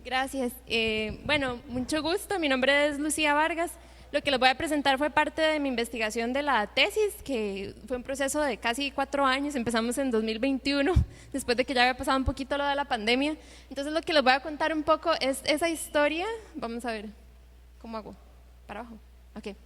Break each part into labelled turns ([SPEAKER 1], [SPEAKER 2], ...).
[SPEAKER 1] Gracias. Bueno, mucho gusto. Mi nombre es Lucía Vargas. Lo que les voy a presentar fue parte de mi investigación de la tesis, que fue un proceso de casi 4 años. Empezamos en 2021, después de que ya había pasado un poquito lo de la pandemia. Entonces, lo que les voy a contar un poco es esa historia. Vamos a ver, ¿cómo hago? ¿Para abajo? Ok.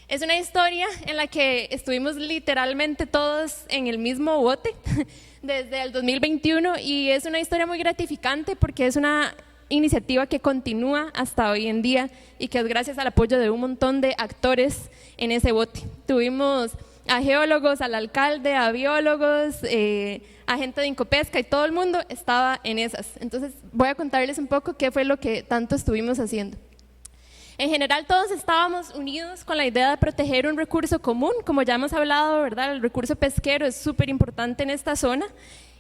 [SPEAKER 1] Es una historia en la que estuvimos literalmente todos en el mismo bote desde el 2021 y es una historia muy gratificante porque es una iniciativa que continúa hasta hoy en día y que es gracias al apoyo de un montón de actores en ese bote. Tuvimos a geólogos, al alcalde, a biólogos, a gente de Incopesca y todo el mundo estaba en esas. Entonces voy a contarles un poco qué fue lo que tanto estuvimos haciendo. En general todos estábamos unidos con la idea de proteger un recurso común, como ya hemos hablado, ¿verdad? El recurso pesquero es súper importante en esta zona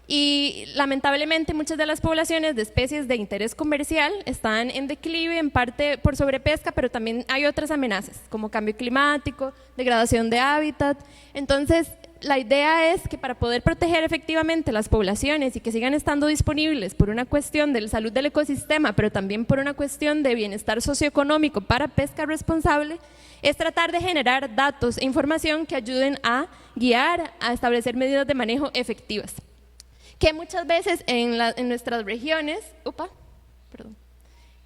[SPEAKER 1] y lamentablemente muchas de las poblaciones de especies de interés comercial están en declive, en parte por sobrepesca, pero también hay otras amenazas como cambio climático, degradación de hábitat. Entonces la idea es que para poder proteger efectivamente las poblaciones y que sigan estando disponibles por una cuestión de la salud del ecosistema, pero también por una cuestión de bienestar socioeconómico para pesca responsable, es tratar de generar datos e información que ayuden a guiar, a establecer medidas de manejo efectivas. Que muchas veces en nuestras regiones,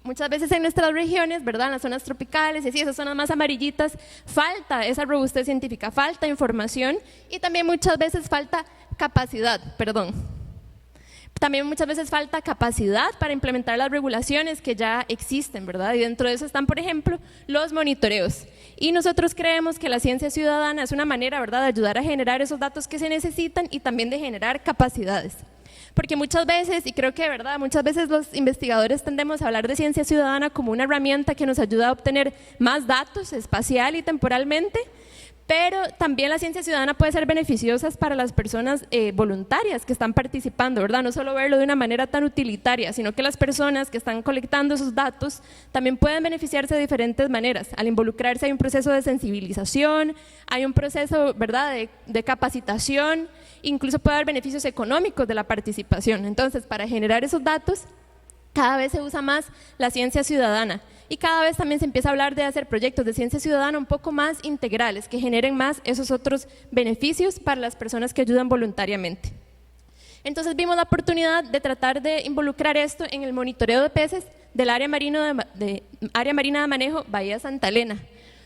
[SPEAKER 1] muchas veces en nuestras regiones, ¿verdad? En las zonas tropicales y así, esas zonas más amarillitas, falta esa robustez científica, falta información y también muchas veces falta capacidad, También muchas veces falta capacidad para implementar las regulaciones que ya existen, ¿verdad? Y dentro de eso están, por ejemplo, los monitoreos. Y nosotros creemos que la ciencia ciudadana es una manera, ¿verdad?, de ayudar a generar esos datos que se necesitan y también de generar capacidades. Porque muchas veces, y creo que de verdad, muchas veces los investigadores tendemos a hablar de ciencia ciudadana como una herramienta que nos ayuda a obtener más datos espacial y temporalmente, pero también la ciencia ciudadana puede ser beneficiosa para las personas voluntarias que están participando, ¿verdad? No solo verlo de una manera tan utilitaria, sino que las personas que están colectando esos datos también pueden beneficiarse de diferentes maneras. Al involucrarse hay un proceso de sensibilización, hay un proceso, ¿verdad?, de capacitación, incluso puede haber beneficios económicos de la participación. Entonces, para generar esos datos, cada vez se usa más la ciencia ciudadana y cada vez también se empieza a hablar de hacer proyectos de ciencia ciudadana un poco más integrales, que generen más esos otros beneficios para las personas que ayudan voluntariamente. Entonces vimos la oportunidad de tratar de involucrar esto en el monitoreo de peces del área marina de manejo Bahía Santa Elena,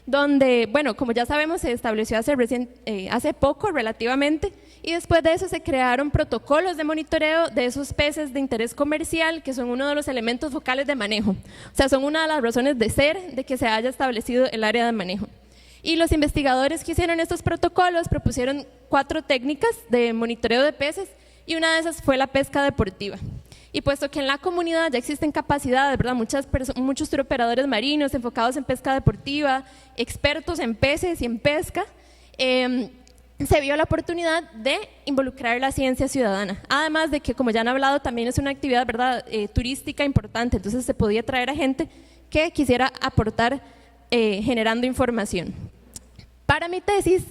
[SPEAKER 1] donde, bueno, como ya sabemos, se estableció hace poco relativamente, y después de eso se crearon protocolos de monitoreo de esos peces de interés comercial, que son uno de los elementos focales de manejo. O sea, son una de las razones de ser de que se haya establecido el área de manejo. Y los investigadores que hicieron estos protocolos propusieron 4 técnicas de monitoreo de peces, y una de esas fue la pesca deportiva. Y puesto que en la comunidad ya existen capacidades, ¿verdad?, muchos turoperadores marinos enfocados en pesca deportiva, expertos en peces y en pesca, se vio la oportunidad de involucrar la ciencia ciudadana. Además de que, como ya han hablado, también es una actividad, ¿verdad?, turística importante, entonces se podía traer a gente que quisiera aportar generando información. Para mi tesis,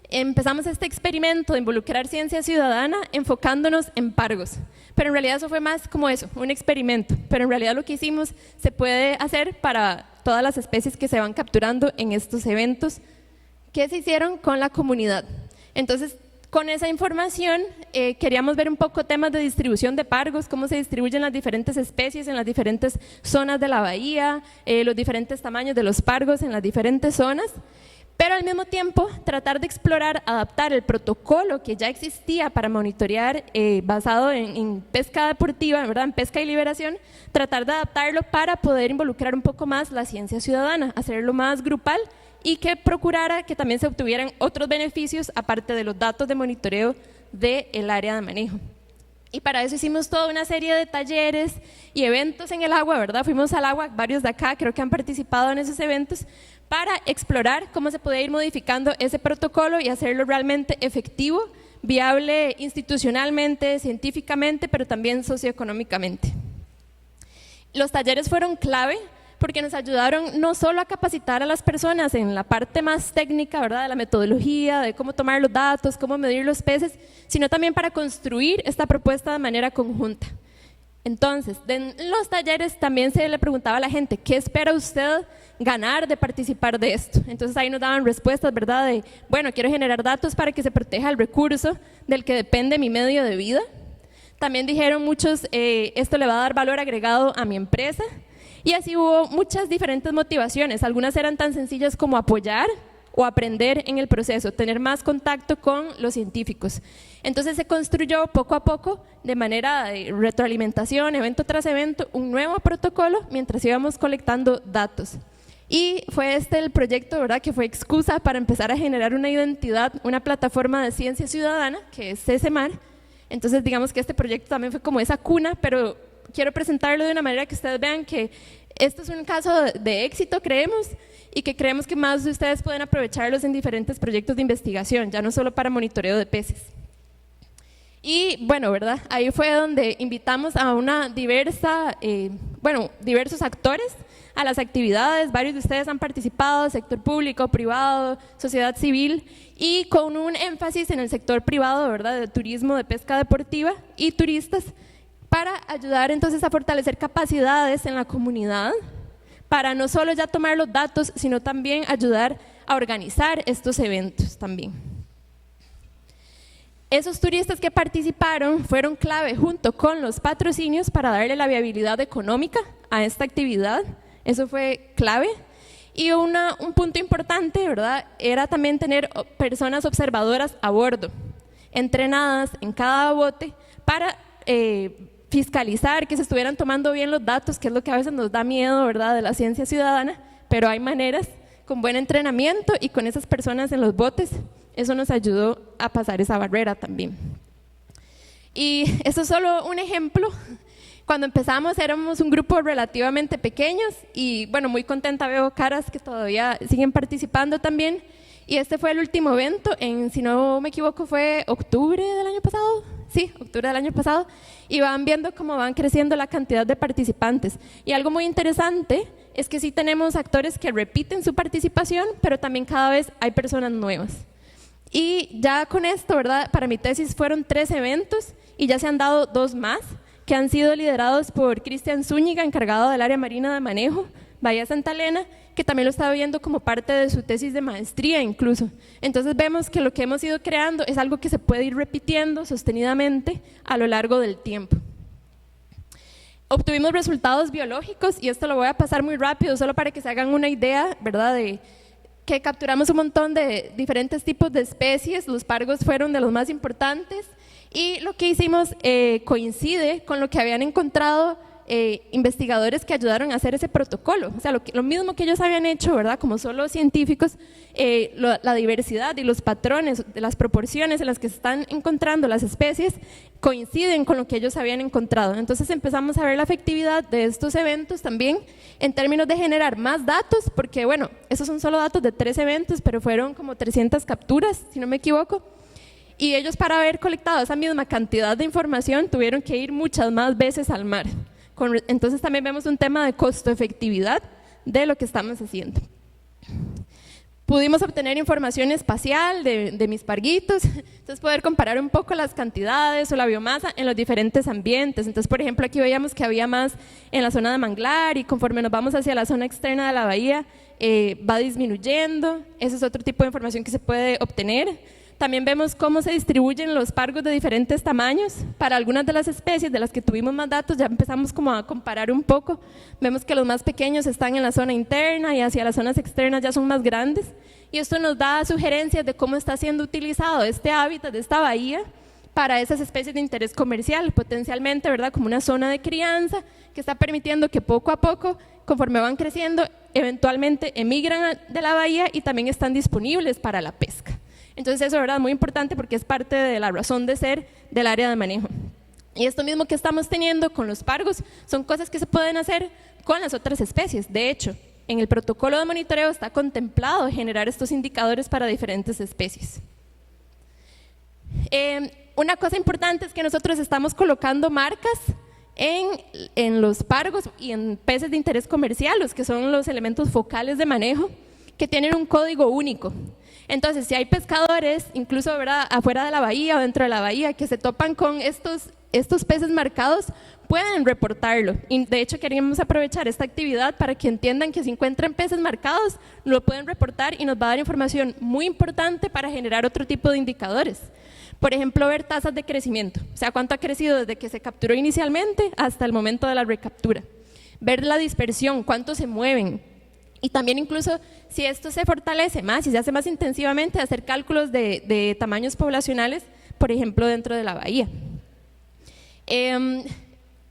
[SPEAKER 1] empezamos este experimento de involucrar ciencia ciudadana enfocándonos en pargos, pero en realidad eso fue más como eso, un experimento, pero en realidad lo que hicimos se puede hacer para todas las especies que se van capturando en estos eventos que se hicieron con la comunidad. Entonces, con esa información queríamos ver un poco temas de distribución de pargos, cómo se distribuyen las diferentes especies en las diferentes zonas de la bahía, los diferentes tamaños de los pargos en las diferentes zonas, pero al mismo tiempo tratar de explorar, adaptar el protocolo que ya existía para monitorear basado en pesca deportiva, ¿verdad?, en pesca y liberación, tratar de adaptarlo para poder involucrar un poco más la ciencia ciudadana, hacerlo más grupal y que procurara que también se obtuvieran otros beneficios aparte de los datos de monitoreo del área de manejo. Y para eso hicimos toda una serie de talleres y eventos en el agua, ¿verdad? Fuimos al agua, varios de acá creo que han participado en esos eventos, para explorar cómo se puede ir modificando ese protocolo y hacerlo realmente efectivo, viable institucionalmente, científicamente, pero también socioeconómicamente. Los talleres fueron clave porque nos ayudaron no solo a capacitar a las personas en la parte más técnica, ¿verdad?, de la metodología, de cómo tomar los datos, cómo medir los peces, sino también para construir esta propuesta de manera conjunta. Entonces, en los talleres también se le preguntaba a la gente, ¿qué espera usted ganar de participar de esto? Entonces ahí nos daban respuestas, ¿verdad? De, bueno, quiero generar datos para que se proteja el recurso del que depende mi medio de vida. También dijeron muchos, esto le va a dar valor agregado a mi empresa. Y así hubo muchas diferentes motivaciones. Algunas eran tan sencillas como apoyar o aprender en el proceso, tener más contacto con los científicos. Entonces se construyó poco a poco, de manera de retroalimentación, evento tras evento, un nuevo protocolo mientras íbamos colectando datos. Y fue este el proyecto, ¿verdad?, que fue excusa para empezar a generar una identidad, una plataforma de ciencia ciudadana, que es CCMAR. Entonces digamos que este proyecto también fue como esa cuna, pero quiero presentarlo de una manera que ustedes vean que esto es un caso de éxito, creemos, y que creemos que más de ustedes pueden aprovecharlos en diferentes proyectos de investigación, ya no solo para monitoreo de peces. Y bueno, ¿verdad? Ahí fue donde invitamos a una diversos actores a las actividades. Varios de ustedes han participado, sector público, privado, sociedad civil, y con un énfasis en el sector privado, ¿verdad?, de turismo, de pesca deportiva y turistas, para ayudar entonces a fortalecer capacidades en la comunidad, para no solo ya tomar los datos, sino también ayudar a organizar estos eventos también. Esos turistas que participaron fueron clave junto con los patrocinios para darle la viabilidad económica a esta actividad. Eso fue clave. Y un punto importante, ¿verdad?, era también tener personas observadoras a bordo, entrenadas en cada bote para fiscalizar que se estuvieran tomando bien los datos, que es lo que a veces nos da miedo, ¿verdad?, de la ciencia ciudadana, pero hay maneras, con buen entrenamiento y con esas personas en los botes, eso nos ayudó a pasar esa barrera también. Y eso es solo un ejemplo. Cuando empezamos éramos un grupo relativamente pequeños y bueno, muy contenta, veo caras que todavía siguen participando también. Y este fue el último evento, si no me equivoco fue octubre del año pasado. Sí, octubre del año pasado, y van viendo cómo van creciendo la cantidad de participantes. Y algo muy interesante es que sí tenemos actores que repiten su participación, pero también cada vez hay personas nuevas. Y ya con esto, ¿verdad?, para mi tesis fueron 3 eventos y ya se han dado 2 más, que han sido liderados por Cristian Zúñiga, encargado del área marina de manejo, Bahía Santa Elena, que también lo estaba viendo como parte de su tesis de maestría incluso. Entonces vemos que lo que hemos ido creando es algo que se puede ir repitiendo sostenidamente a lo largo del tiempo. Obtuvimos resultados biológicos, y esto lo voy a pasar muy rápido, solo para que se hagan una idea, ¿verdad?, de que capturamos un montón de diferentes tipos de especies. Los pargos fueron de los más importantes, y lo que hicimos coincide con lo que habían encontrado investigadores que ayudaron a hacer ese protocolo. O sea, lo mismo que ellos habían hecho, ¿verdad?, como solo científicos, la diversidad y los patrones de las proporciones en las que se están encontrando las especies coinciden con lo que ellos habían encontrado. Entonces empezamos a ver la efectividad de estos eventos también en términos de generar más datos, porque bueno, esos son solo datos de 3 eventos, pero fueron como 300 capturas, si no me equivoco. Y ellos, para haber colectado esa misma cantidad de información, tuvieron que ir muchas más veces al mar. Entonces también vemos un tema de costo-efectividad de lo que estamos haciendo. Pudimos obtener información espacial de mis parguitos, entonces poder comparar un poco las cantidades o la biomasa en los diferentes ambientes. Entonces, por ejemplo, aquí veíamos que había más en la zona de manglar, y conforme nos vamos hacia la zona externa de la bahía, va disminuyendo. Ese es otro tipo de información que se puede obtener. También vemos cómo se distribuyen los pargos de diferentes tamaños. Para algunas de las especies de las que tuvimos más datos ya empezamos como a comparar un poco. Vemos que los más pequeños están en la zona interna y hacia las zonas externas ya son más grandes. Y esto nos da sugerencias de cómo está siendo utilizado este hábitat de esta bahía para esas especies de interés comercial, potencialmente, ¿verdad?, como una zona de crianza que está permitiendo que poco a poco, conforme van creciendo, eventualmente emigran de la bahía y también están disponibles para la pesca. Entonces eso, ¿verdad?, muy importante porque es parte de la razón de ser del área de manejo. Y esto mismo que estamos teniendo con los pargos son cosas que se pueden hacer con las otras especies. De hecho, en el protocolo de monitoreo está contemplado generar estos indicadores para diferentes especies. Una cosa importante es que nosotros estamos colocando marcas en los pargos y en peces de interés comercial, los que son los elementos focales de manejo, que tienen un código único. Entonces, si hay pescadores, incluso, ¿verdad?, afuera de la bahía o dentro de la bahía, que se topan con estos peces marcados, pueden reportarlo. Y de hecho queríamos aprovechar esta actividad para que entiendan que si encuentran peces marcados, lo pueden reportar y nos va a dar información muy importante para generar otro tipo de indicadores. Por ejemplo, ver tasas de crecimiento, o sea, cuánto ha crecido desde que se capturó inicialmente hasta el momento de la recaptura. Ver la dispersión, cuánto se mueven. Y también incluso si esto se fortalece más y se hace más intensivamente, hacer cálculos de tamaños poblacionales, por ejemplo, dentro de la bahía.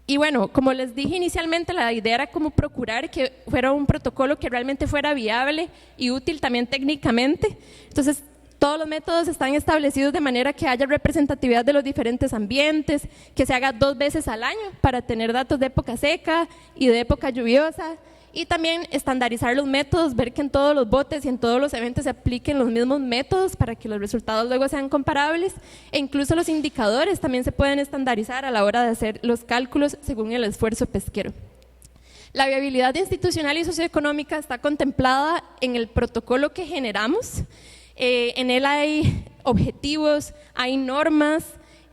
[SPEAKER 1] Y bueno, como les dije inicialmente, la idea era como procurar que fuera un protocolo que realmente fuera viable y útil también técnicamente. Entonces, todos los métodos están establecidos de manera que haya representatividad de los diferentes ambientes, que se haga 2 veces al año para tener datos de época seca y de época lluviosa, y también estandarizar los métodos, ver que en todos los botes y en todos los eventos se apliquen los mismos métodos para que los resultados luego sean comparables, e incluso los indicadores también se pueden estandarizar a la hora de hacer los cálculos según el esfuerzo pesquero. La viabilidad institucional y socioeconómica está contemplada en el protocolo que generamos. En él hay objetivos, hay normas,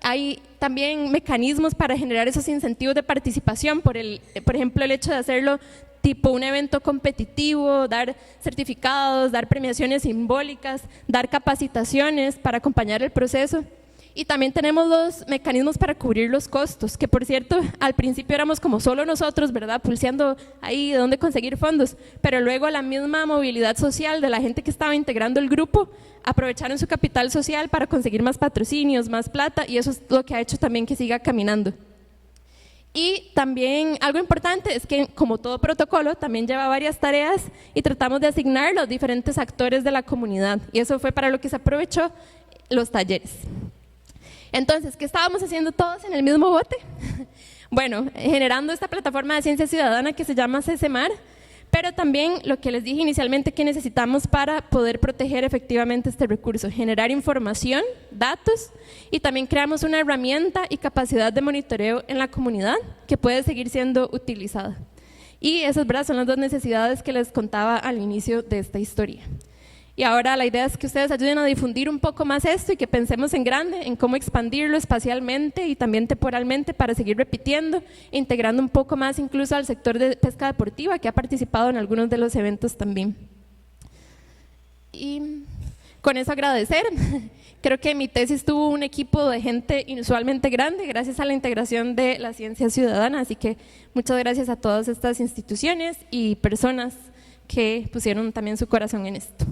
[SPEAKER 1] hay también mecanismos para generar esos incentivos de participación, por ejemplo, el hecho de hacerlo tipo un evento competitivo, dar certificados, dar premiaciones simbólicas, dar capacitaciones para acompañar el proceso. Y también tenemos los mecanismos para cubrir los costos, que por cierto, al principio éramos como solo nosotros, ¿verdad?, pulseando ahí de dónde conseguir fondos, pero luego la misma movilidad social de la gente que estaba integrando el grupo, aprovecharon su capital social para conseguir más patrocinios, más plata, y eso es lo que ha hecho también que siga caminando. Y también algo importante es que, como todo protocolo, también lleva varias tareas y tratamos de asignar los diferentes actores de la comunidad, y eso fue para lo que se aprovechó los talleres. Entonces, ¿qué estábamos haciendo todos en el mismo bote? Bueno, generando esta plataforma de ciencia ciudadana que se llama CCMAR, pero también lo que les dije inicialmente que necesitamos para poder proteger efectivamente este recurso, generar información, datos, y también creamos una herramienta y capacidad de monitoreo en la comunidad que puede seguir siendo utilizada. Y esas, ¿verdad?, son las 2 necesidades que les contaba al inicio de esta historia. Y ahora la idea es que ustedes ayuden a difundir un poco más esto y que pensemos en grande, en cómo expandirlo espacialmente y también temporalmente para seguir repitiendo, integrando un poco más incluso al sector de pesca deportiva que ha participado en algunos de los eventos también. Y con eso agradecer. Creo que mi tesis tuvo un equipo de gente inusualmente grande gracias a la integración de la ciencia ciudadana, así que muchas gracias a todas estas instituciones y personas que pusieron también su corazón en esto.